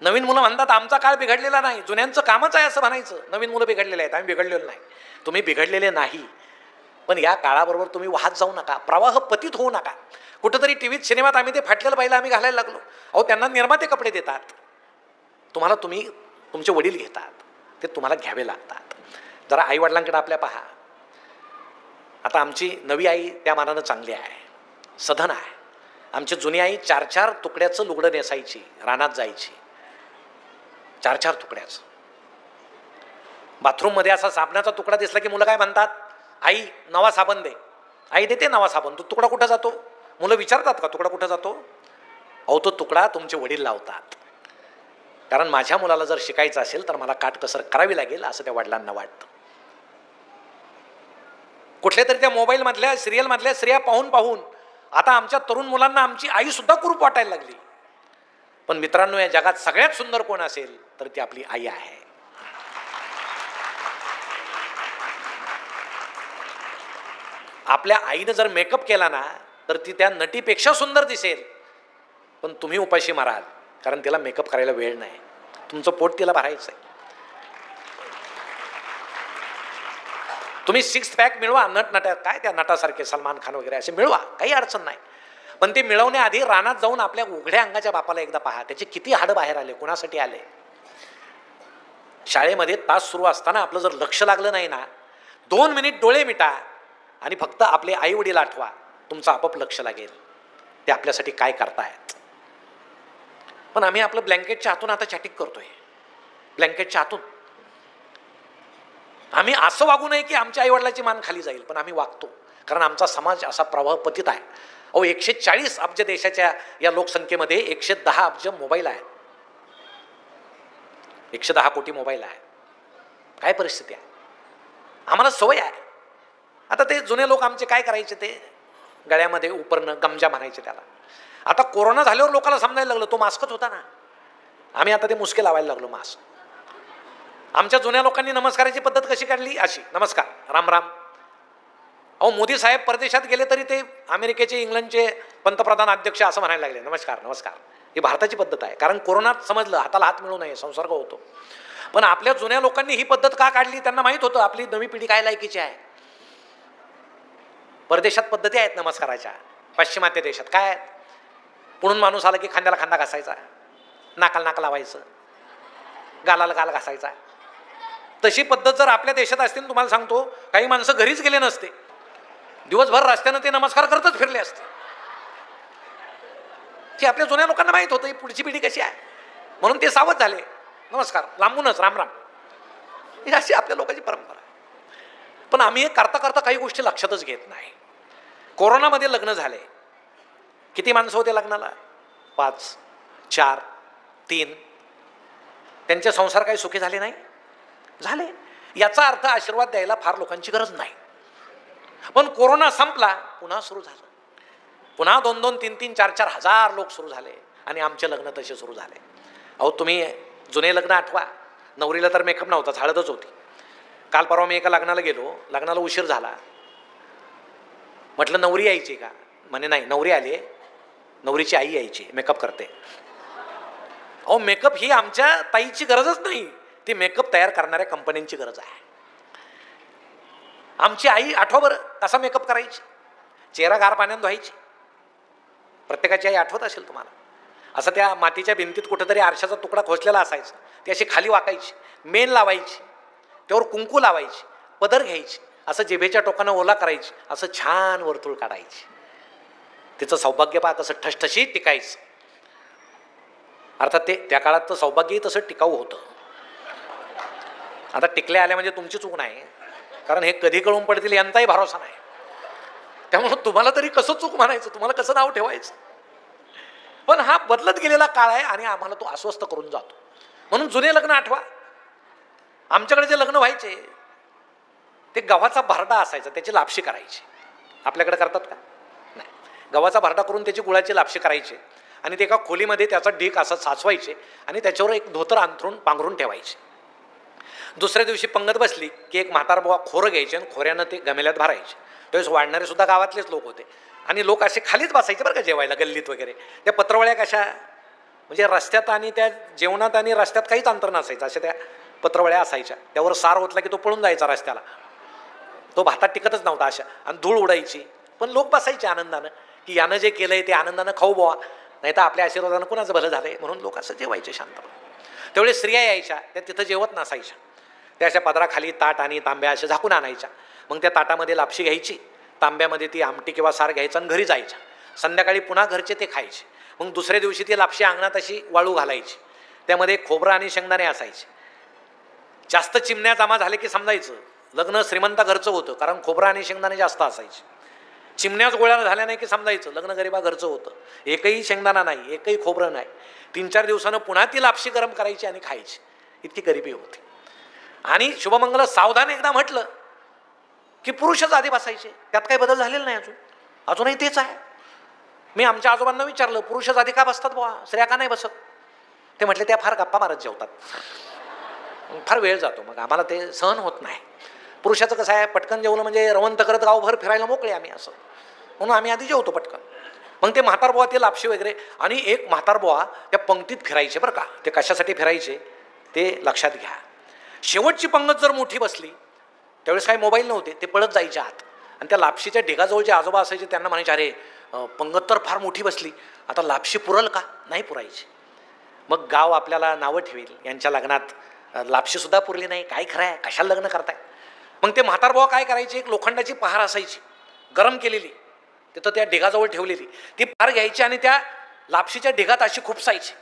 नवीन मुलं म्हणतात आमचा काळ बिघडलेला नाही, जुन्यांचं कामच आहे असं म्हणायचं. नवीन मुलं बिघडलेले आहेत, आम्ही बिघडलेलो नाही. तुम्ही बिघडलेले नाही, पण या काळाबरोबर तुम्ही वाहत जाऊ नका, प्रवाह पतित होऊ नका. कुठंतरी टीव्हीत सिनेमात आम्ही ते फाटलेलं पाहिलं, आम्ही घालायला लागलो. अहो, त्यांना निर्माते कपडे देतात, तुम्हाला तुमचे वडील घेतात, ते तुम्हाला घ्यावे लागतात. जरा आईवडिलांकडे आपल्या पहा. आता आमची नवी आई त्या मानानं चांगली आहे, सधन आहे. आमची जुनी आई 4-4 तुकड्याचं लुगडं नेसायची, रानात जायची. 4-4 तुकड्याचं. बाथरूममध्ये असा साबणाचा तुकडा दिसला की मुलं काय म्हणतात, आई नवा साबण दे. आई देते नवा साबण. तो तुकडा कुठं जातो? मुलं विचारतात का तुकडा कुठं जातो? अहो, तो तुकडा तुमचे वडील लावतात. कारण माझ्या मुलाला जर शिकायचं असेल तर मला काटकसर करावी लागेल असं त्या वडिलांना वाटतं. कुठल्या तरी त्या मोबाईलमधल्या सिरियलमधल्या स्त्रिया पाहून पाहून आता आमच्या तरुण मुलांना आमची आई सुद्धा कुरूप वाटायला लागली. पण मित्रांनो, या जगात सगळ्यात सुंदर कोण असेल तर ती आपली आई आहे. आपल्या आईनं जर मेकअप केला ना तर ती त्या नटीपेक्षा सुंदर दिसेल, पण तुम्ही उपाशी माराल कारण तिला मेकअप करायला वेळ नाही. तुमचं पोट तिला भरायचं आहे. तुम्ही 6 पॅक मिळवा, नट काय त्या नटासारखे सलमान खान वगैरे असे मिळवा, काही अडचण नाही. पण ते मिळवण्याआधी रानात जाऊन आपल्या उघड्या अंगाच्या बापाला एकदा पहा, त्याचे किती हाडं बाहेर आले, कोणासाठी आले. शाळेमध्ये तास सुरू असताना आपलं जर लक्ष लागलं नाही ना, 2 मिनिट डोळे मिटा आणि फक्त आपले आई वडील आठवा, तुमचं आपोआप लक्ष लागेल ते आपल्यासाठी काय करतायत. पण आम्ही आपलं ब्लँकेटच्या आतून आता चॅटिंग करतोय, ब्लँकेटच्या आतून. आम्ही असं वागू नये की आमच्या आईवडिलाची मान खाली जाईल, पण आम्ही वागतो. कारण आमचा समाज असा प्रवाह पतित आहे. 140 अब्ज देशाच्या या लोकसंख्येमध्ये 110 अब्ज मोबाईल आहे. 110 कोटी मोबाईल आहे. काय परिस्थिती आहे? आम्हाला सवय आहे. आता ते जुने लोक आमचे काय करायचे, ते गळ्यामध्ये उपरणं, गमजा म्हणायचे त्याला. आता कोरोना झाल्यावर लोकांना समजायला लागलं तो मास्कच होता ना. आम्ही आता ते मुसके लावायला लागलो मास्क. आमच्या जुन्या लोकांनी नमस्काराची पद्धत कशी काढली, अशी, नमस्कार, राम राम. मोदी साहेब परदेशात गेले तरी ते अमेरिकेचे, इंग्लंडचे पंतप्रधान, अध्यक्ष असं म्हणायला लागले, नमस्कार नमस्कार. ही भारताची पद्धत आहे. कारण कोरोनात समजलं हाताला हात मिळू नये, संसर्ग होतो. पण आपल्या जुन्या लोकांनी ही पद्धत का काढली, त्यांना माहीत होतं आपली नवी पिढी काय लायकीची आहे. परदेशात पद्धती आहेत नमस्काराच्या. पाश्चिमात्य देशात काय आहेत, पुढून माणूस आला की खांद्याला खांदा घासायचा, नाकाला नाक लावायचं, गालाला गाल घासायचा. तशी पद्धत जर आपल्या देशात असतील, तुम्हाला सांगतो काही माणसं घरीच गेले नसते, दिवसभर रस्त्यानं ते नमस्कार करतच फिरले असते. की आपल्या जुन्या लोकांना माहीत होतं ही पुढची पिढी कशी आहे, म्हणून ते सावध झाले. नमस्कार, लांबूनच राम राम. ही अशी आपल्या लोकांची परंपरा आहे. पण आम्ही हे करता करता काही गोष्टी लक्षातच घेत नाही. कोरोनामध्ये लग्न झाले, किती माणसं होते लग्नाला? 5, 4, 3. त्यांचे संसार काही सुखी झाले नाही? झाले. याचा अर्थ आशीर्वाद द्यायला फार लोकांची गरज नाही. पण कोरोना संपला, पुन्हा सुरू झालं. पुन्हा 2-2, 3-3, 4-4 हजार लोक सुरू झाले आणि आमचे लग्न तसे सुरू झाले. तुम्ही जुने लग्न आठवा. नवरीला तर मेकअप नव्हताच, हळदच होती. काल परवा मी एका लग्नाला गेलो, लग्नाला उशीर झाला. म्हटलं नवरी यायची का? म्हणे नाही, नवरी आली, नवरीची आई यायची, मेकअप करते. मेकअप ही आमच्या ताईची गरजच नाही, ती मेकअप तयार करणाऱ्या कंपन्यांची गरज आहे. आमची आई आठवा बरं कसा मेकअप करायची, चेहरा गार पाण्यात धुवायची. प्रत्येकाची आई आठवत असेल तुम्हाला. असं त्या मातीच्या भिंतीत कुठेतरी आरशाचा तुकडा खोचलेला असायचा, ती अशी खाली वाकायची, मेण लावायची, त्यावर कुंकू लावायची, पदर घ्यायची, असं जिभेच्या टोकानं ओला करायची, असं छान वर्तुळ काढायची. तिचं सौभाग्य पहा कसं ठसठशीत टिकायचं. अर्थात ते त्या काळात तर सौभाग्यही तसं टिकाऊ होतं. आता टिकल्या आल्या म्हणजे तुमची चूक नाही, कारण हे कधी कळून पडतील यांचाही भरोसा नाही. त्यामुळं तुम्हाला तरी कसं चूक म्हणायचं, तुम्हाला कसं नाव ठेवायचं. पण हा बदलत गेलेला काळ आहे आणि आम्हाला तो अस्वस्थ करून जातो. म्हणून जुने लग्न आठवा. आमच्याकडे जे लग्न व्हायचे ते गव्हाचा भरडा असायचा, त्याची लापशी करायची. आपल्याकडे करतात का? नाही. गव्हाचा भरडा करून त्याची गुळाची लापशी करायची आणि ते एका खोलीमध्ये त्याचा ढीक असं साचवायचे आणि त्याच्यावर एक धोतर अंथरून पांघरून ठेवायचे. दुसऱ्या दिवशी पंगत बसली की एक म्हातार बुवा खोरं घ्यायचे आणि खोऱ्यानं ते गमेल्यात भरायचे. त्यावेळेस वाढणारे सुद्धा गावातलेच लोक होते आणि लोक असे खालीच बसायचे बरं का जेवायला, गल्लीत वगैरे. त्या पत्रवळ्या कशा, म्हणजे रस्त्यात आणि त्या जेवणात आणि रस्त्यात काहीच अंतर नसायचं, अशा त्या पत्रवळ्या असायच्या. त्यावर सार ओतला की तो पळून जायचा रस्त्याला, तो भातात टिकतच नव्हता अशा, आणि धूळ उडायची. पण लोक बसायचे आनंदानं की यानं जे केलंय ते आनंदानं खाऊ बुवा, नाही तर आपल्या आशीर्वादानं कुणाचं भलं झालंय, म्हणून लोक असं जेवायचे शांतपणे. त्यावेळी स्त्रिया यायच्या, त्या तिथं जेवत नसायच्या, त्या अशा पदराखाली ताट आणि तांब्या अशा झाकून आणायच्या. मग त्या ताटामध्ये लापशी घ्यायची, तांब्यामध्ये ती आमटी किंवा सार घ्यायचं आणि घरी जायच्या. संध्याकाळी पुन्हा घरचे ते खायचे. मग दुसऱ्या दिवशी ती लापशी अंगणात अशी वाळू घालायची, त्यामध्ये खोबरं आणि शेंगदाणे असायचे. जास्त चिमण्या जमा झाले की समजायचं लग्न श्रीमंता घरचं होतं, कारण खोबरं आणि शेंगदाणे जास्त असायचे. चिमण्याच गोळ्या झाल्या नाही की समजायचं लग्न गरिबा घरचं होतं. एकही शेंगदाणा नाही, एकही खोबरं नाही. 3-4 दिवसानं पुन्हा ती लापशी गरम करायची आणि खायची. इतकी गरिबी होती. आणि शुभमंगल सावधान एकदा म्हटलं की पुरुषच आधी बसायचे. त्यात काही बदल झालेला नाही अजूनही तेच आहे. मी आमच्या आजोबांना विचारलं, पुरुषच आधी का बसतात बुवा, स्त्रिया का नाही बसत? ते म्हटले त्या फार गप्पा मारत जेवतात, फार वेळ जातो, मग आम्हाला ते सहन होत नाही. पुरुषाचं कसं आहे, पटकन जेवलं म्हणजे रवंत करत गावभर फिरायला मोकळे आम्ही, असं म्हणून आम्ही आधी जेवतो पटकन. मग ते म्हातारबुवा ते लापशी वगैरे, आणि एक म्हातारबुवा त्या पंक्तीत फिरायचे बरं का. ते कशासाठी फिरायचे ते लक्षात घ्या. शेवटची पंगत जर मोठी बसली त्यावेळेस काही मोबाईल नव्हते, ते पळत जायचे आत आणि त्या लापशीच्या ढिगाजवळचे आजोबा असायचे, त्यांना म्हणायचे अरे पंगत तर फार मोठी बसली, आता लापशी पुरल का? नाही पुरायची. मग गाव आपल्याला नावं ठेवेल, यांच्या लग्नात लापशीसुद्धा पुरली नाही, काय खरं आहे, कशाला लग्न करताय. मग ते म्हातारबुवा काय करायचे, एक लोखंडाची पहार असायची गरम केलेली, तिथं त्या ढिगाजवळ ठेवलेली, ती पहार घ्यायची आणि त्या लापशीच्या ढिगात अशी खुपसायची.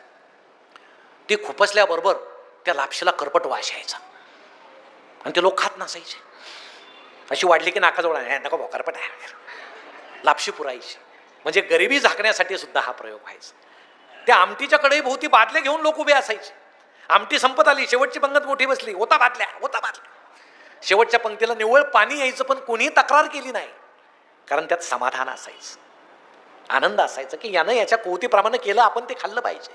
ती खुपसल्याबरोबर त्या लापशीला करपट वास यायचा आणि ते लोक खात नसायचे. अशी वाढली की नाकाजवळ नको भाऊ करपट आहे, लापशी पुरायची. म्हणजे गरिबी झाकण्यासाठी सुद्धा हा प्रयोग व्हायचा. त्या आमटीच्या कढई भोवती बादल्या घेऊन लोक उभे असायचे. आमटी संपत आली, शेवटची पंगत मोठी बसली, होता बादल्या. शेवटच्या पंक्तीला निव्वळ पाणी यायचं, पण कोणीही तक्रार केली नाही, कारण त्यात समाधान असायचं, आनंद असायचा की यानं याच्या कोवतीप्रमाणे केलं, आपण ते खाल्लं पाहिजे.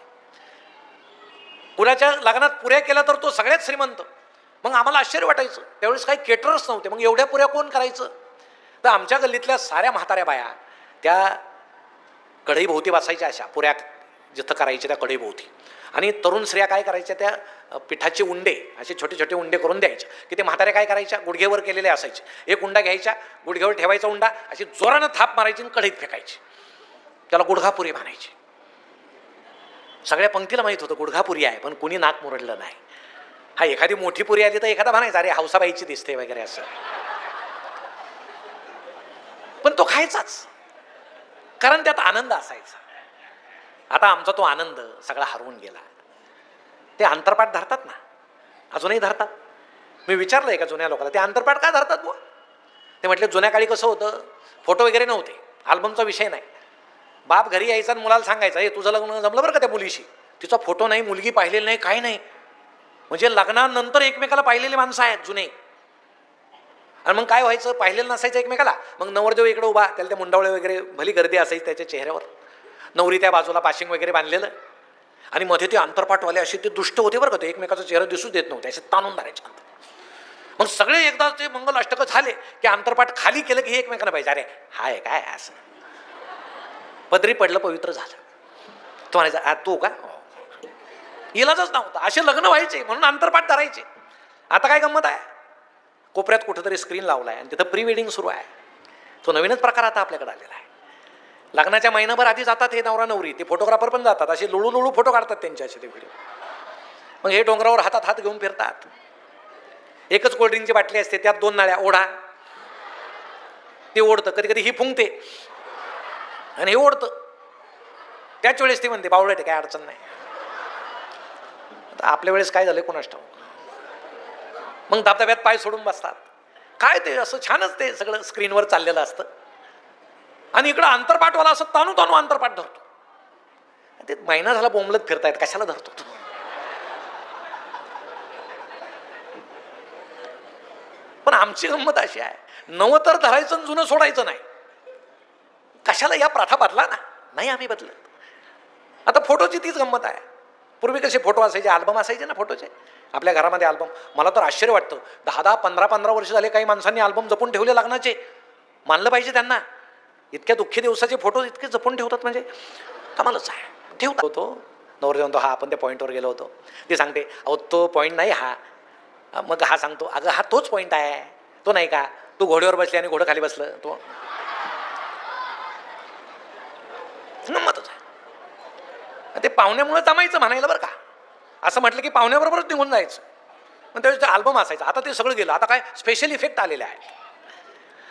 कुणाच्या लग्नात पुऱ्या केल्या तर तो सगळ्यात श्रीमंत. मग आम्हाला आश्चर्य वाटायचं, त्यावेळेस काही केटरर्स नव्हते, मग एवढ्या पुऱ्या कोण करायचं? तर आमच्या गल्लीतल्या साऱ्या म्हाताऱ्या बाया त्या कढईभोवती बसायच्या, अशा पुऱ्या जिथं करायच्या त्या कढईभोवती. आणि तरुण स्त्रिया काय करायच्या, त्या पिठाचे उंडे असे छोटे छोटे उंडे करून द्यायचे, की ते म्हाताऱ्या काय करायच्या, गुडघेवर केलेले असायचे. एक उंडा घ्यायच्या, गुडघेवर ठेवायचा उंडा, अशी जोरानं थाप मारायची आणि कढईत फेकायची. त्याला गुडघापुरी म्हणायची. सगळ्या पंक्तीला माहीत होतं गुडघापुरी आहे, पण कुणी नाक मुरडलं नाही. हा एखादी मोठी पुरी आली तर एखादा म्हणायचा अरे हौसाबाईची दिसते वगैरे असं, पण तो खायचाच, कारण त्यात आनंद असायचा. आता आमचा तो आनंद सगळा हरवून गेला. ते अंतरपाठ धरतात ना, अजूनही धरतात. मी विचारलं एका जुन्या लोकांना, ते अंतरपाठ का धरतात बुवा? ते म्हटले जुन्या काळी कसं होतं, फोटो वगैरे नव्हते, अल्बमचा विषय नाही. बाप घरी यायचा आणि मुलाला सांगायचं हे तुझं लग्न जमलं बरं का त्या मुलीशी, तिचा फोटो नाही, मुलगी पाहिलेली नाही, काही नाही. म्हणजे लग्नानंतर एकमेकाला पाहिलेली माणसं आहेत जुने. आणि मग काय व्हायचं, पाहिलेलं नसायचं एकमेकाला. मग नवरदेव इकडे उभा, त्याला त्या मुंडावळे वगैरे भली गर्दी असायची त्याच्या चेहऱ्यावर, नवरी त्या बाजूला पाशिंग वगैरे बांधलेलं, आणि मध्ये ते अंतरपाठवाले असे ते दुष्ट होते बरं का, ते एकमेकाचा चेहरा दिसूच देत नव्हते, असे ताणून धरायचे अंतर. मग सगळे एकदा ते मंगल अष्टक झाले की अंतरपाठ खाली केलं की हे एकमेकांना पाहिजे, अरे हाय काय असं, पदरी पडलं, पवित्र झालं. तो म्हणायचा तू का, इलाजच नव्हता, असे लग्न व्हायचे म्हणून अंतरपाठ धरायचे. आता काय गंमत आहे, कोपऱ्यात कुठंतरी स्क्रीन लावलाय आणि तिथं प्री वेडिंग सुरू आहे. तो नवीनच प्रकार आता आपल्याकडे आलेला आहे. लग्नाच्या महिनाभर आधी जातात हे नवरा नवरी, ते फोटोग्राफर पण जातात, असे लुळू फोटो काढतात त्यांचे असे ते व्हिडिओ. मग हे डोंगरावर हातात हात घेऊन फिरतात. एकच कोल्ड्रिंकची बाटली असते, त्यात 2 नाळ्या, ओढा, ते ओढतं, कधी कधी ही फुंकते आणि हे ओढतं. त्याच वेळेस ती म्हणते बावळट काय अडचण नाही. आता आपल्या वेळेस काय झालं कोणास ठाऊक. मग धबधब्यात पाय सोडून बसतात. काय ते असं छानच ते सगळं स्क्रीनवर चाललेलं असतं, आणि इकडं अंतरपाठवाला असं ताणू ताणू अंतरपाठ धरतो. ते महिना झाला बोंबलत फिरतायत, कशाला धरतो तू? पण आमची गंमत अशी आहे, नवं तर धरायचं आणि जुनं सोडायचं नाही. कशाला या प्रथा बदला ना, नाही आम्ही बदलत. आता फोटोची तीच गंमत आहे. पूर्वी कसे फोटो असायचे, अल्बम असायचे ना फोटोचे, आपल्या घरामध्ये अल्बम. मला तर आश्चर्य वाटतं, 10-10, 15-15 वर्ष झाले काही माणसांनी अल्बम जपून ठेवले लग्नाचे. मानलं पाहिजे त्यांना, इतक्या दुःखी दिवसाचे फोटो इतके जपून ठेवतात, म्हणजे कमालच आहे. ठेवतात होतो नवरदेव म्हणतो हा आपण त्या पॉईंटवर गेलो होतो. ती सांगते अहो तो पॉईंट नाही हा. मग हा सांगतो अगं हा तोच पॉईंट आहे, तो नाही का, तू घोड्यावर बसली आणि घोडं खाली बसलं. तो गंमतच आहे. ते पाहुण्यामुळे जमायचं म्हणायला बरं का, असं म्हटलं की पाहुण्याबरोबरच निघून जायचं. मग त्यावेळेस अल्बम असायचं. आता ते सगळं गेलं, आता काय स्पेशल इफेक्ट आलेले आहेत.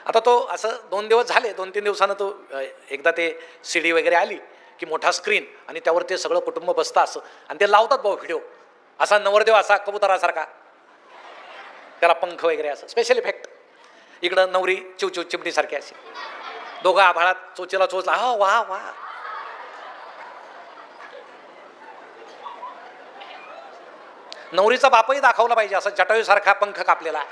आता तो असं 2 दिवस झाले, 2-3 दिवसानं तो एकदा ते CD वगैरे आली की मोठा स्क्रीन, आणि त्यावर ते सगळं कुटुंब बसतं असं, आणि ते लावतात भाऊ व्हिडिओ, असा नवरदेव असा कबुतरासारखा, त्याला पंख वगैरे असं स्पेशल इफेक्ट. इकडं नवरी चिवचिव चिमणीसारखी अशी, दोघं आभाळात चोचेला चोचला, हा वा वा. नवरीचा बापही दाखवला पाहिजे असा जटायूसारखा पंख कापलेला,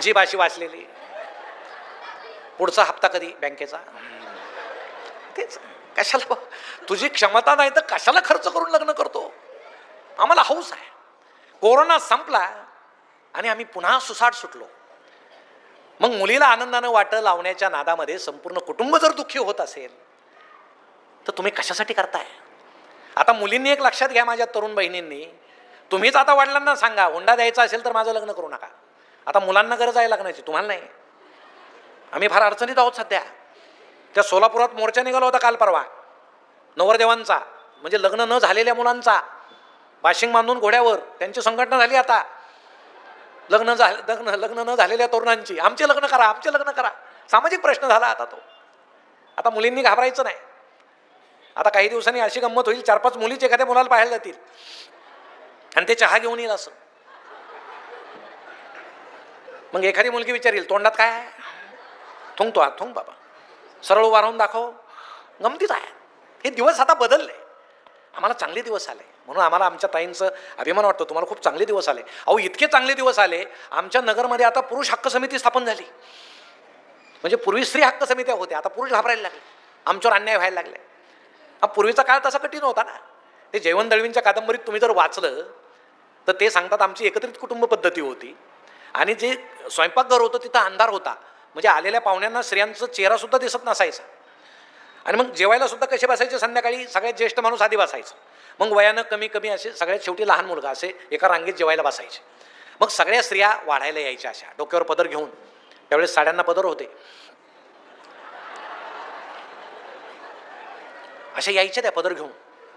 जीभ अशी वाचलेली. पुढचा हप्ता कधी बँकेचा, तेच. कशाला तुझी क्षमता नाही तर कशाला खर्च करून लग्न करतो? आम्हाला हौस आहे. कोरोना संपला आणि आम्ही पुन्हा सुसाट सुटलो. मग मुलीला आनंदानं वाटं लावण्याच्या नादामध्ये संपूर्ण कुटुंब जर दुःखी होत असेल तर तुम्ही कशासाठी करताय? आता मुलींनी एक लक्षात घ्या, माझ्या तरुण बहिणींनी, तुम्हीच आता वडिलांना सांगा हुंडा द्यायचा असेल तर माझं लग्न करू नका. आता मुलांना गरज आहे लग्नाची, तुम्हाला नाही. आम्ही फार अडचणीत आहोत सध्या. त्या सोलापुरात मोर्चा निघाला होता काल परवा नवरदेवांचा, म्हणजे लग्न न झालेल्या मुलांचा, बाशिंग बांधून घोड्यावर त्यांची संघटना झाली. आता लग्न न झालेल्या तरुणांची, आमचे लग्न करा, आमचे लग्न करा, सामाजिक प्रश्न झाला आता तो. आता मुलींनी घाबरायचं नाही. आता काही दिवसांनी अशी गंमत होईल, 4-5 मुलीच एखाद्या मुलाला पाहायला जातील आणि ते चहा घेऊन येईल असं. मग एखादी मुलगी विचारेल तोंडात काय आहे, थुंकतो हात, थुंक बाबा, सरळ उभा राहून दाखव. गमतीच आहे. हे दिवस आता बदलले, आम्हाला चांगले दिवस आले. म्हणून आम्हाला आमच्या ताईंचं अभिमान वाटतो, तुम्हाला खूप चांगले दिवस आले. अहो इतके चांगले दिवस आले, आमच्या नगरमध्ये आता पुरुष हक्क समिती स्थापन झाली. म्हणजे पूर्वी स्त्री हक्क समित्या होत्या, आता पुरुष घाबरायला लागले, आमच्यावर अन्याय व्हायला लागले. हा पूर्वीचा काळ तसा कठीण होता ना. ते जयवंत दळवींच्या कादंबरीत तुम्ही जर वाचलं तर ते सांगतात आमची एकत्रित कुटुंब पद्धती होती आणि जे स्वयंपाकघर होतं तिथं अंधार होता. म्हणजे आलेल्या पाहुण्यांना स्त्रियांचा चेहरा सुद्धा दिसत नसायचा. आणि मग जेवायला सुद्धा कसे बसायचे, संध्याकाळी सगळ्यात ज्येष्ठ माणूस आधी बसायचं, मग वयानं कमी कमी असे सगळ्यात शेवटी लहान मुलगा असे एका रांगेत जेवायला बसायचे. मग सगळ्या स्त्रिया वाढायला यायच्या अशा डोक्यावर पदर घेऊन. त्यावेळेस साड्यांना पदर होते, असे यायचे त्या पदर घेऊन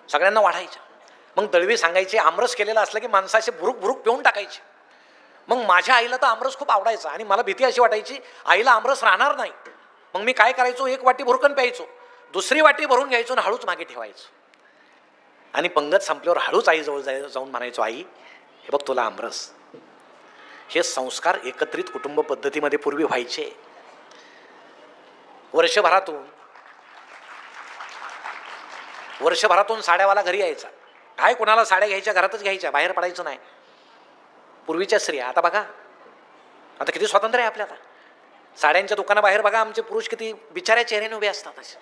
सगळ्यांना वाढायच्या. मग दळवी सांगायचे आमरस केलेला असला की माणसं असे भुरुक भुरुक पिऊन टाकायचे. मग माझ्या आईला तर आमरस खूप आवडायचा आणि मला भीती अशी वाटायची आईला आमरस राहणार नाही. मग मी काय करायचो, एक वाटी भुरकन प्यायचो, दुसरी वाटी भरून घ्यायचो आणि हळूच मागे ठेवायचो. आणि पंगत संपल्यावर हळूच आईजवळ जाऊन म्हणायचो, आई हे बघ तुला आमरस. हे संस्कार एकत्रित कुटुंब पद्धतीमध्ये पूर्वी व्हायचे. वर्षभरातून साड्यावाला घरी यायचा. काय कोणाला साड्या घ्यायच्या घरातच घ्यायच्या, बाहेर पडायचं नाही. पूर्वीच्या स्त्रिया, आता बघा आता किती स्वातंत्र्य आहे आपल्याला. साड्यांच्या दुकानाबाहेर बघा आमचे पुरुष किती बिचाऱ्या चेहऱ्याने उभे असतात. असे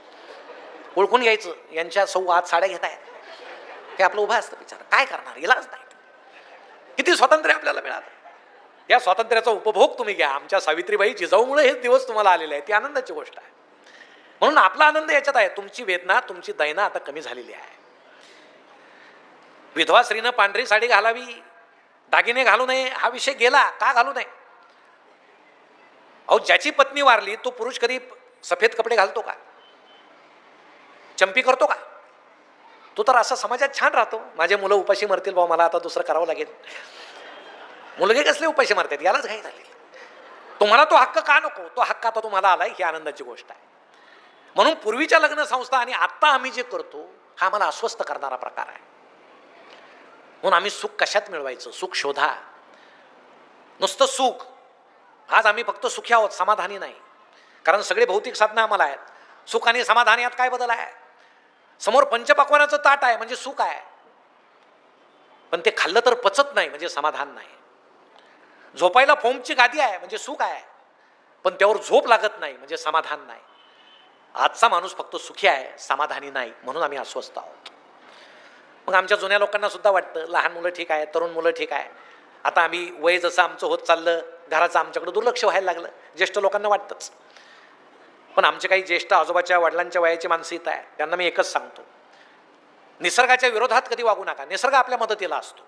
ओळखून घ्यायचं यांच्या संवाद साड्या घेत आहेत, हे आपलं उभं असतं बिचारा. काय करणार, इलाज नाही. किती स्वातंत्र्य आपल्याला मिळालं. या स्वातंत्र्याचा उपभोग तुम्ही घ्या. आमच्या सावित्रीबाई जिजाऊमुळे हे दिवस तुम्हाला आलेले आहे, ती आनंदाची गोष्ट आहे. म्हणून आपला आनंद याच्यात आहे. तुमची वेदना, तुमची दैना आता कमी झालेली आहे. विधवा स्त्रीनं पांढरी साडी घालावी, दागिने घालू नये हा विषय गेला. का घालू नये? अहो ज्याची पत्नी वारली तो पुरुष कधी सफेद कपडे घालतो का, चंपी करतो का? तो तर असा समाजात छान राहतो. माझे मुलं उपाशी मरतील भाऊ, मला आता दुसरं करावं लागेल. मुलगे कसले उपाशी मरतात, यालाच घाई झाली. तुम्हाला तो हक्क का नको? तो हक्क आता तुम्हाला आलाय, ही आनंदाची गोष्ट आहे. म्हणून पूर्वीच्या लग्न संस्था आणि आत्ता आम्ही जे करतो हा आम्हाला अस्वस्थ करणारा प्रकार आहे. म्हणून आम्ही सुख कशात मिळवायचं, सुख शोधा. नुसतं सुख, आज आम्ही फक्त सुखी आहोत, समाधानी नाही. कारण सगळे भौतिक साधनं आम्हाला आहेत. सुख आणि समाधान यात काय बदल आहे? समोर पंचपक्वानाचं ताट आहे म्हणजे सुख आहे, पण ते खाल्लं तर पचत नाही म्हणजे समाधान नाही. झोपायला फोमची गादी आहे म्हणजे सुख आहे, पण त्यावर झोप लागत नाही म्हणजे समाधान नाही. आजचा माणूस फक्त सुखी आहे, समाधानी नाही, म्हणून आम्ही अस्वस्थ आहोत. मग आमच्या जुन्या लोकांना सुद्धा वाटतं लहान मुलं ठीक आहे, तरुण मुलं ठीक आहे. आता आम्ही वय जसं आमचं होत चाललं, घराचं आमच्याकडे दुर्लक्ष व्हायला लागलं. ज्येष्ठ लोकांना वाटतंच. पण आमचे काही ज्येष्ठ आजोबाच्या वडिलांच्या वयाची माणसं इथं आहे, त्यांना मी एकच सांगतो, निसर्गाच्या विरोधात कधी वागू नका. निसर्ग आपल्या मदतीला असतो.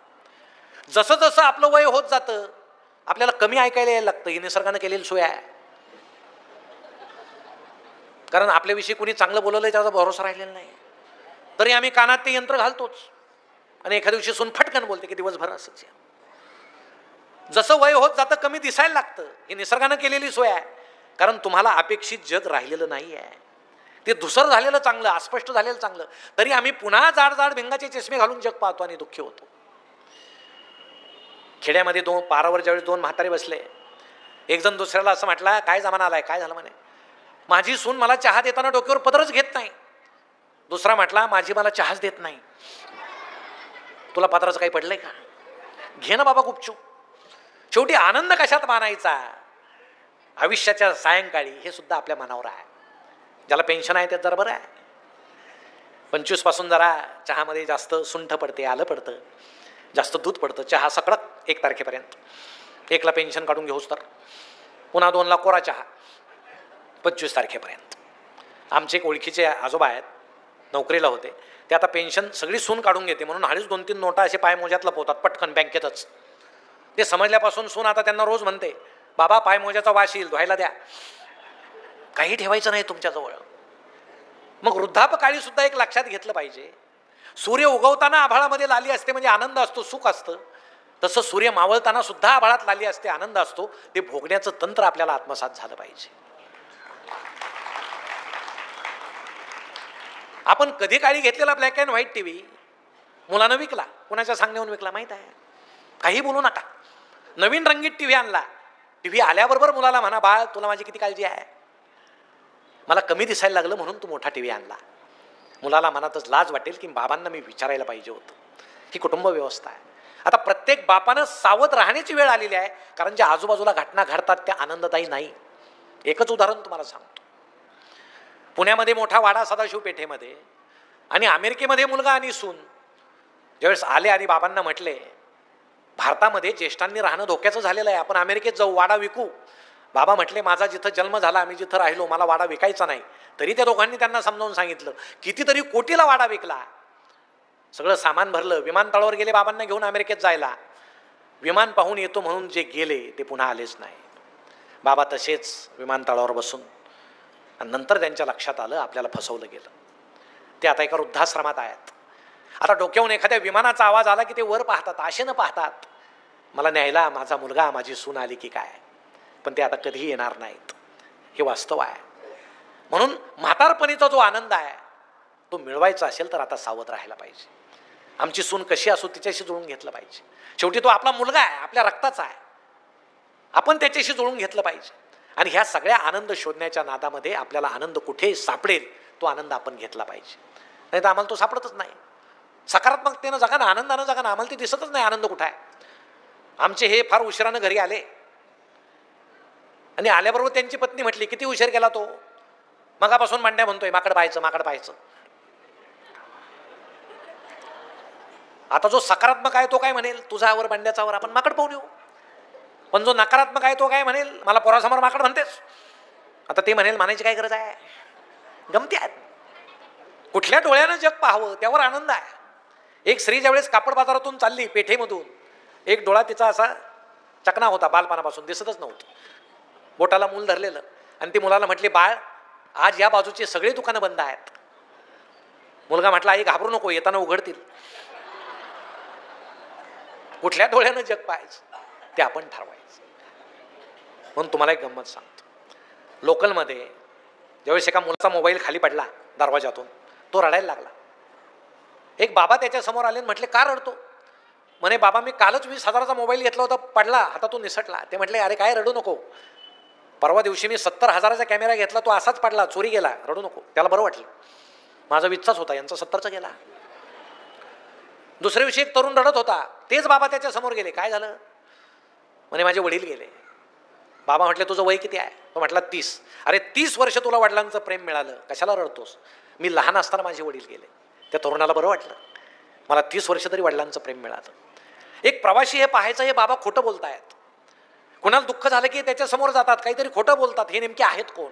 जसं जसं आपलं वय होत जातं आपल्याला कमी ऐकायला यायला लागतं. ही निसर्गानं केलेली सोय आहे. कारण आपल्याविषयी कोणी चांगलं बोलवलं त्याचा भरोसा राहिलेला नाही, तरी आम्ही कानात ते यंत्र घालतोच. आणि एखाद्या दिवशी सून फटकन बोलते की दिवसभर असंच. जसं वय होत जातं कमी दिसायला लागतं. ही निसर्गानं केलेली सोय आहे. कारण तुम्हाला अपेक्षित जग राहिलेलं नाही आहे. ते धुसर झालेलं चांगलं, अस्पष्ट झालेलं चांगलं, तरी आम्ही पुन्हा जाड जाड भिंगाचे चष्मे घालून जग पाहतो आणि दुःखी होतो. खेड्यामध्ये पारावर ज्यावेळेस दोन म्हातारे बसले, एक जण दुसऱ्याला असं म्हटला, काय जमाना आलाय, काय झालं म्हणे, माझी सून मला चहा देताना डोक्यावर पदरच घेत नाही. दुसरा म्हटला, माझी मला चहाच देत नाही. तुला पदराचं काही पडलंय का? घे ना बाबा गुपचूप. शेवटी आनंद कशात मानायचा? आयुष्याच्या सायंकाळी, हे सुद्धा आपल्या मनावर आहे. ज्याला पेन्शन आहे त्यात जरा बरं आहे. 25 पासून जरा चहामध्ये जास्त सुंठ पडते, आलं पडतं, जास्त दूध पडतं. चहा सकडक 1 तारखेपर्यंत. 1ला पेन्शन काढून घेऊस तर पुन्हा 2ला कोरा चहा 25 तारखेपर्यंत. आमचे एक ओळखीचे आजोबा आहेत, नोकरीला होते. ते आता पेन्शन सगळी सून काढून घेते म्हणून 2.5-3 नोटा असे पायमोज्यात लपवतात पटकन बँकेतच. ते समजल्यापासून सून आता त्यांना रोज म्हणते, बाबा पायमोज्याचा वास येईल, धुवायला द्या. काही ठेवायचं नाही तुमच्याजवळ. मग वृद्धापकाळी सुद्धा एक लक्षात घेतलं पाहिजे, सूर्य उगवताना आभाळामध्ये लाली असते म्हणजे आनंद असतो, सुख असतं. तसं सूर्य मावळताना सुद्धा आभाळात लाली असते, आनंद असतो. ते भोगण्याचं तंत्र आपल्याला आत्मसात झालं पाहिजे. आपण कधी काळी घेतलेला ब्लॅक अँड व्हाईट टीव्ही मुलानं विकला, कोणाच्या सांगण्याहून विकला माहीत आहे, काही बोलू नका. नवीन रंगीत टी व्ही आणला, टी व्ही आल्याबरोबर मुलाला म्हणा, बाळ तुला माझी किती काळजी आहे, मला कमी दिसायला लागलं म्हणून तू मोठा टी व्ही आणला. मुलाला मनातच लाज वाटेल की बाबांना मी विचारायला पाहिजे होतं. ही कुटुंब व्यवस्था आहे. आता प्रत्येक बापानं सावध राहण्याची वेळ आलेली आहे, कारण ज्या आजूबाजूला घटना घडतात त्या आनंददायी नाही. एकच उदाहरण तुम्हाला सांगतो. पुण्यामध्ये मोठा वाडा सदाशिव पेठेमध्ये, आणि अमेरिकेमध्ये मुलगा आणि सून ज्यावेळेस आले आणि बाबांना म्हटले, भारतामध्ये ज्येष्ठांनी राहणं धोक्याचं झालेलं आहे, आपण अमेरिकेत जाऊ, वाडा विकू. बाबा म्हटले, माझा जिथं जन्म झाला, मी जिथं राहिलो, मला वाडा विकायचा नाही. तरी त्या दोघांनी त्यांना समजावून सांगितलं. कितीतरी कोटीला वाडा विकला, सगळं सामान भरलं, विमानतळावर गेले बाबांना घेऊन अमेरिकेत जायला. विमान पाहून येतो म्हणून जे गेले ते पुन्हा आलेच नाही. बाबा तसेच विमानतळावर बसून, आणि नंतर त्यांच्या लक्षात आलं आपल्याला फसवलं गेलं. ते आता एका वृद्धाश्रमात आहेत. आता डोक्याहून एखाद्या विमानाचा आवाज आला की ते वर पाहतात, आशेनं पाहतात, मला न्यायला माझा मुलगा माझी सून आली की काय. पण ते आता कधीही येणार नाहीत, हे वास्तव आहे. म्हणून म्हातारपणीचा जो आनंद आहे तो मिळवायचा असेल तर आता सावध राहायला पाहिजे. आमची सून कशी असो तिच्याशी जुळून घेतलं पाहिजे. शेवटी तो आपला मुलगा आहे, आपल्या रक्ताचा आहे, आपण त्याच्याशी जुळून घेतलं पाहिजे. आणि ह्या सगळ्या आनंद शोधण्याच्या नादामध्ये आपल्याला आनंद कुठे सापडेल तो आनंद आपण घेतला पाहिजे. नाही तर आम्हाला तो सापडतच नाही. सकारात्मकतेनं जगा ना, आनंदानं जगा ना, आम्हाला ते दिसतच नाही आनंद कुठं आहे. आमचे हे फार उशिरानं घरी आले, आणि आल्याबरोबर त्यांची पत्नी म्हटली, किती उशीर गेला तो, मगापासून भांड्या म्हणतोय, माकड पाहायचं माकड पाहायचं. आता जो सकारात्मक आहे तो काय म्हणेल, तुझ्यावर भांड्याचावर आपण माकड पाहून येऊ. पण जो नकारात्मक आहे तो काय म्हणेल, मला पोरासमोर माकड म्हणतेस. आता ते म्हणेल, म्हणायची काय गरज आहे, गमती आहेत. कुठल्या डोळ्यानं जग पाहावं त्यावर आनंद आहे. एक स्त्री ज्यावेळेस कापड बाजारातून चालली पेठेमधून, एक डोळा तिचा असा चकना होता, बालपणापासून दिसतच नव्हतं, बोटाला मूल धरलेलं. आणि ती मुलाला म्हटली, बाळ आज या बाजूची सगळी दुकानं बंद आहेत. मुलगा म्हटला, आई घाबरू नको, येताना उघडतील. कुठल्या डोळ्यानं जग पाहायचं ते आपण ठरवायचं. म्हणून तुम्हाला एक गंमत सांगतो. लोकलमध्ये ज्यावेळेस एका मुलाचा मोबाईल खाली पडला दरवाजातून, तो रडायला लागला. एक बाबा त्याच्या समोर आले, म्हटले, का रडतो. म्हणे, बाबा मी कालच 20,000चा मोबाईल घेतला होता, पडला हातातून निसटला. ते म्हटले, अरे काय रडू नको, परवा दिवशी मी 70,000चा कॅमेरा घेतला, तो असाच पडला, चोरी गेला, रडू नको. त्याला बरं वाटलं, माझा 20चाच होता, यांचा 70चा गेला. दुसऱ्या दिवशी एक तरुण रडत होता, तेच बाबा त्याच्या समोर गेले, काय झालं. म्हणे, माझे वडील गेले. बाबा म्हटले, तुझं वय किती आहे. तो म्हटला, 30. अरे 30 वर्ष तुला वडिलांचं प्रेम मिळालं, कशाला रडतोस. मी लहान असताना माझे वडील गेले. त्या तरुणाला बरं वाटलं, मला 30 वर्ष तरी वडिलांचं प्रेम मिळालं. एक प्रवासी हे पाहायचं, हे बाबा खोटं बोलतायत. कोणाला दुःख झालं की त्याच्यासमोर जातात, काहीतरी खोटं बोलतात, हे नेमके आहेत कोण.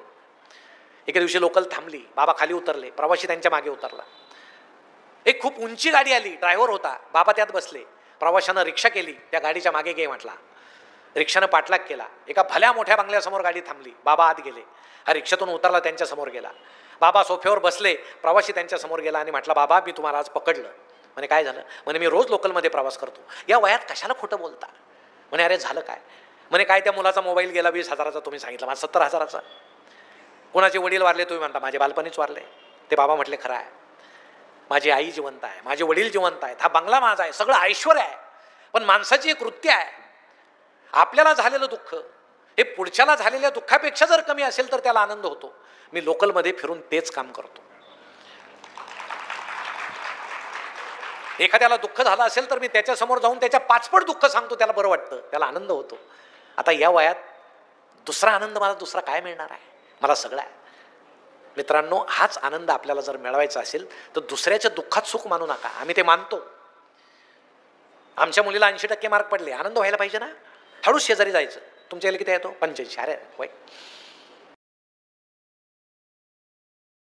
एके दिवशी लोकल थांबली, बाबा खाली उतरले, प्रवासी त्यांच्या मागे उतरला. एक खूप उंची गाडी आली, ड्रायव्हर होता, बाबा त्यात बसले. प्रवाशानं रिक्षा केली, त्या गाडीच्या मागे गे म्हटला. रिक्षानं पाठलाग केला. एका भल्या मोठ्या बंगल्यासमोर गाडी थांबली, बाबा आत गेले. हा रिक्षातून उतरला, त्यांच्या समोर गेला. बाबा सोफ्यावर बसले, प्रवासी त्यांच्या समोर गेला आणि म्हटला, बाबा मी तुम्हाला आज पकडलं. म्हणे, काय झालं. म्हणे, मी रोज लोकलमध्ये प्रवास करतो, या वयात कशाला खोटं बोलता. म्हणे, अरे झालं काय. म्हणे, काय त्या मुलाचा मोबाईल गेला 20,000चा, तुम्ही सांगितलं, माझा 70,000चा. कोणाचे वडील वारले, तुम्ही म्हणता माझे बालपणीच वारले. ते बाबा म्हटले, खरं आहे, माझी आई जिवंत आहे, माझे वडील जिवंत आहेत, हा बंगला माझा आहे, सगळं ऐश्वर आहे. पण माणसाची एक वृत्ती आहे, आपल्याला झालेलं दुःख हे पुढच्याला झालेल्या दुःखापेक्षा जर कमी असेल तर त्याला आनंद होतो. मी लोकलमध्ये फिरून तेच काम करतो. एखाद्याला दुःख झालं असेल तर मी त्याच्यासमोर जाऊन त्याच्या 5पट दुःख सांगतो, त्याला बरं वाटतं, त्याला आनंद होतो. आता या वयात दुसरा आनंद मला दुसरा काय मिळणार आहे, मला सगळं आहे. मित्रांनो, हाच आनंद आपल्याला जर मिळवायचा असेल तर दुसऱ्याच्या दुःखात सुख मानू नका. आम्ही ते मानतो. आमच्या मुलीला 80% मार्क पडले, आनंद व्हायला पाहिजे ना. हळूच शेजारी जायचं, तुमच्या किती येतो 85, अरे होय